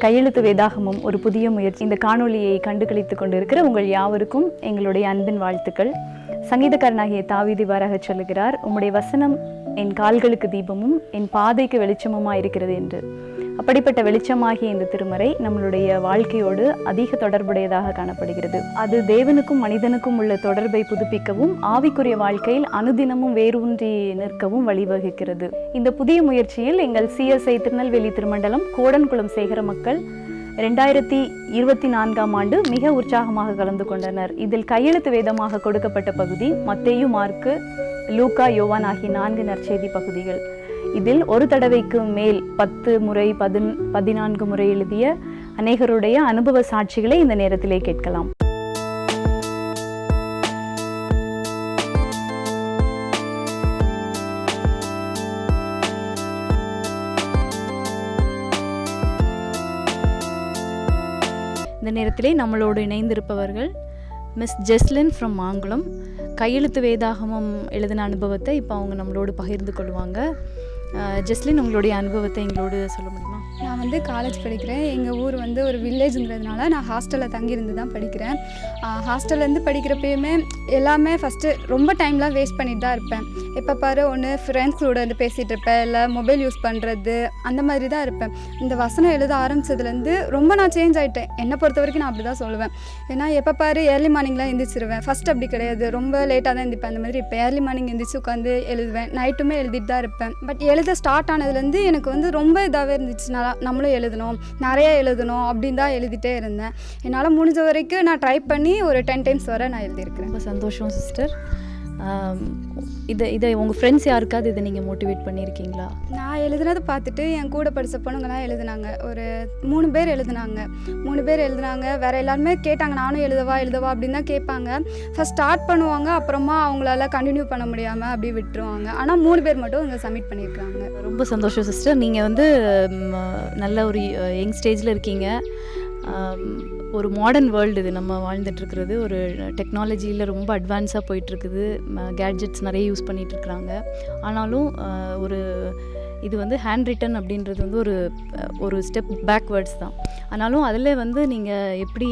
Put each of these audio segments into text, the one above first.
கையெழுத்து வேதாகமம் ஒரு புதிய முயற்சி. இந்த காணொளியை கண்டுகளித்துக் கொண்டிருக்கிற உங்கள் யாவருக்கும் எங்களுடைய அன்பின் வாழ்த்துக்கள். சங்கீதக்காரனாகிய தாவீது இவ்வாறாக சொல்லுகிறார், உம்முடைய வசனம் என் கால்களுக்கு தீபமும் என் பாதைக்கு வெளிச்சமுமாய் இருக்கிறது என்று. அப்படிப்பட்ட வெளிச்சமாகிய இந்த திருமறை நம்மளுடைய வாழ்க்கையோடு அதிக தொடர்புடையதாக காணப்படுகிறது. அது தேவனுக்கும் மனிதனுக்கும் உள்ள தொடர்பை புதுப்பிக்கவும் ஆவிக்குரிய வாழ்க்கையில் அனுதினமும் வேரூன்றி நிற்கவும் வழிவகுக்கிறது. இந்த புதிய முயற்சியில் எங்கள் CSI திருநெல்வேலி திருமண்டலம் கோடன்குளம் சேகர மக்கள் 2024ஆம் ஆண்டு மிக உற்சாகமாக கலந்து கொண்டனர். இதில் கையெழுத்து வேதமாக கொடுக்கப்பட்ட பகுதி மத்தேயு, மார்க்கு, லூக்கா, யோவான் ஆகிய 4 நற்செய்தி பகுதிகள். இதில் ஒரு தடவைக்கு மேல் 10 முறை 14 முறை எழுதிய அநேகருடைய அனுபவ சாட்சிகளை இந்த நேரத்திலே கேட்கலாம். இந்த நேரத்திலே நம்மளோடு இணைந்திருப்பவர்கள் மிஸ் ஜெஸ்லின் ஃப்ரம் மாங்குளம். கையெழுத்து வேதாகமம் எழுதின அனுபவத்தை இப்போ அவங்க நம்மளோடு பகிர்ந்து கொள்வாங்க. ஜெஸ்லின், உங்களுடைய அனுபவத்தை எங்களோடு சொல்ல முடியுமா? நான் வந்து காலேஜ் படிக்கிறேன். எங்கள் ஊர் வந்து ஒரு வில்லேஜுங்கிறதுனால நான் ஹாஸ்டலில் தங்கியிருந்து தான் படிக்கிறேன். ஹாஸ்டல்லேருந்து படிக்கிறப்பயுமே எல்லாமே ஃபஸ்ட்டு ரொம்ப டைம்லாம் வேஸ்ட் பண்ணிட்டு தான் இருப்பேன். எப்போ பாரு ஒன்று ஃப்ரெண்ட்ஸ்களோட வந்து பேசிகிட்டு இருப்பேன், இல்லை மொபைல் யூஸ் பண்ணுறது, அந்த மாதிரி தான் இருப்பேன். இந்த வசனம் எழுத ஆரம்பித்ததுலேருந்து ரொம்ப நான் சேஞ்ச் ஆகிட்டேன். என்னை பொறுத்த வரைக்கும் நான் அப்படி தான் சொல்லுவேன். ஏன்னா எப்போ பாரு ஏர்லி மார்னிங்லாம் எந்திரிச்சிருவேன். ஃபஸ்ட் அப்படி கிடையாது, ரொம்ப லேட்டாக தான் எழுந்திப்பேன். அந்த மாதிரி இப்போ ஏர்லி மார்னிங் எந்திரிச்சு உட்காந்து எழுதுவேன். நைட்டுமே எழுதிட்டு தான் இருப்பேன். பட் எழுத ஸ்டார்ட் ஆனதுலேருந்து எனக்கு வந்து ரொம்ப இதாகவே இருந்துச்சு. நம்மளும் எழுதணும், நிறைய எழுதணும் அப்படின்னு தான் எழுதிட்டே இருந்தேன். என்னால் முடிஞ்ச வரைக்கும் நான் ட்ரை பண்ணி ஒரு 10 டைம்ஸ் வரை நான் எழுதியிருக்கிறேன். ரொம்ப சந்தோஷம் சிஸ்டர். இதை உங்கள் ஃப்ரெண்ட்ஸ் யாருக்காவது இதை நீங்கள் மோட்டிவேட் பண்ணியிருக்கீங்களா? நான் எழுதுனதை பார்த்துட்டு என் கூட படித்த பொண்ணுங்களாம் எழுதுனாங்க. ஒரு 3 பேர் எழுதுனாங்க. வேறு எல்லாருமே கேட்டாங்க, நானும் எழுதவா அப்படின்னு தான் கேட்பாங்க. ஃபஸ்ட் ஸ்டார்ட் பண்ணுவாங்க, அப்புறமா அவங்களால கண்டினியூ பண்ண முடியாமல் அப்படியே விட்டுருவாங்க. ஆனால் 3 பேர் மட்டும் இங்கே சப்மிட் பண்ணியிருக்காங்க. ரொம்ப சந்தோஷம் சிஸ்டர். நீங்கள் வந்து நல்ல ஒரு யங் ஸ்டேஜில் இருக்கீங்க. ஒரு மாடர்ன் வேர்ல்டு இது நம்ம வாழ்ந்துட்டுருக்கிறது. ஒரு டெக்னாலஜியில் ரொம்ப அட்வான்ஸாக போயிட்டுருக்குது. கேட்ஜெட்ஸ் நிறைய யூஸ் பண்ணிகிட்ருக்குறாங்க. ஆனாலும் இது வந்து ஹேண்ட் ரிட்டன் அப்படின்றது வந்து ஒரு ஸ்டெப் பேக்வேர்ட்ஸ் தான். ஆனாலும் அதில் வந்து நீங்கள் எப்படி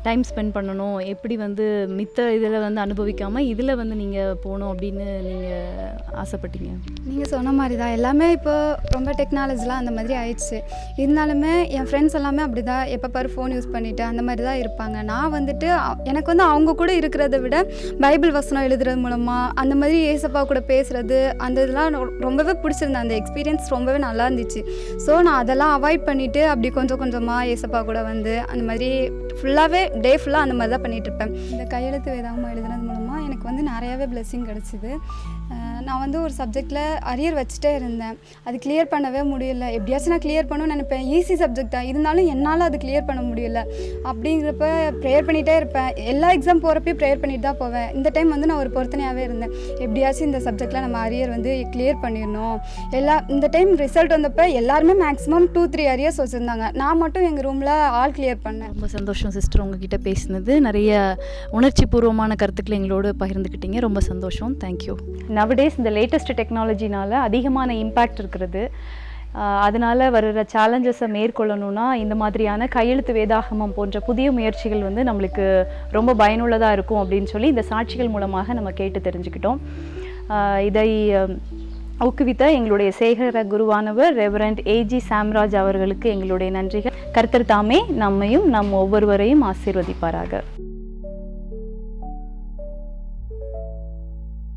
டைம் ஸ்பெண்ட் பண்ணணும், எப்படி வந்து மித்த இதில் வந்து அனுபவிக்காமல் இதில் வந்து நீங்கள் போகணும் அப்படின்னு நீங்கள் ஆசைப்பட்டீங்க? நீங்கள் சொன்ன மாதிரி தான் எல்லாமே இப்போ ரொம்ப டெக்னாலஜிலாம் அந்த மாதிரி ஆயிடுச்சு. இருந்தாலுமே என் ஃப்ரெண்ட்ஸ் எல்லாமே அப்படி தான் எப்போ பாரு ஃபோன் யூஸ் பண்ணிவிட்டு அந்த மாதிரி தான் இருப்பாங்க. நான் வந்துட்டு எனக்கு வந்து அவங்க கூட இருக்கிறத விட பைபிள் வசனம் எழுதுறது மூலமாக அந்த மாதிரி ஏசப்பா கூட பேசுகிறது அந்த இதெல்லாம் ரொம்பவே பிடிச்சிருந்தேன். அந்த எக்ஸ்பீரியன்ஸ் ரொம்பவே நல்லா இருந்துச்சு. ஸோ நான் அதெல்லாம் அவாய்ட் பண்ணிவிட்டு அப்படி கொஞ்சம் கொஞ்சமாக ஏசப்பா கூட வந்து அந்த மாதிரி ஃபுல்லாகவே டே ஃபுல்லாக அந்த மாதிரி தான் பண்ணிகிட்ருப்பேன். இந்த கையெழுத்து வேதாகமம் எழுதுனது மூலமாக எனக்கு வந்து நிறையாவே பிளெஸ்ஸிங் கிடச்சிது. நான் வந்து ஒரு சப்ஜெக்டில் அரியர் வச்சுட்டே இருந்தேன். அது கிளியர் பண்ணவே முடியல. எப்படியாச்சும் நான் கிளியர் பண்ணணும்னு நினைப்பேன். ஈஸி சப்ஜெக்ட் தான், இருந்தாலும் என்னால் அது கிளியர் பண்ண முடியல. அப்படிங்கிறப்ப ப்ரேயர் பண்ணிகிட்டே இருப்பேன். எல்லா எக்ஸாம் போகிறப்பையும் ப்ரேயர் பண்ணிட்டு தான் போவேன். இந்த டைம் வந்து நான் ஒரு பொறுத்தனையாகவே இருந்தேன். எப்படியாச்சும் இந்த சப்ஜெக்டில் நம்ம அரியர் வந்து கிளியர் பண்ணிடணும். இந்த டைம் ரிசல்ட் வந்தப்போ எல்லாருமே மேக்ஸிமம் 2-3 அரியர்ஸ் வச்சுருந்தாங்க. நான் மட்டும் எங்கள் ரூமில் ஆல் கிளியர் பண்ணேன். ரொம்ப சந்தோஷம் சிஸ்டர், உங்ககிட்ட பேசினது. நிறைய உணர்ச்சி பூர்வமான கருத்துக்களை எங்களோடு பகிர்ந்துக்கிட்டீங்க. ரொம்ப சந்தோஷம். தேங்க்யூ. நவடேஸ் இந்த லேட்டஸ்ட் டெக்னாலஜினால் அதிகமான இம்பேக்ட் இருக்கிறது. அதனால் வர்ற சேலஞ்சஸை மேற்கொள்ளணும்னா இந்த மாதிரியான கையெழுத்து வேதாகமம் போன்ற புதிய முயற்சிகள் வந்து நம்மளுக்கு ரொம்ப பயனுள்ளதாக இருக்கும் அப்படின்னு சொல்லி இந்த சாட்சிகள் மூலமாக நம்ம கேட்டு தெரிஞ்சுக்கிட்டோம். இதை ஊக்குவித்த எங்களுடைய சேகர குருவானவர் ரெவரண்ட் AG சாம்ராஜ் அவர்களுக்கு எங்களுடைய நன்றிகள். கர்த்தர் தாமே நம்மையும் நம் ஒவ்வொருவரையும் ஆசீர்வதிப்பாராக.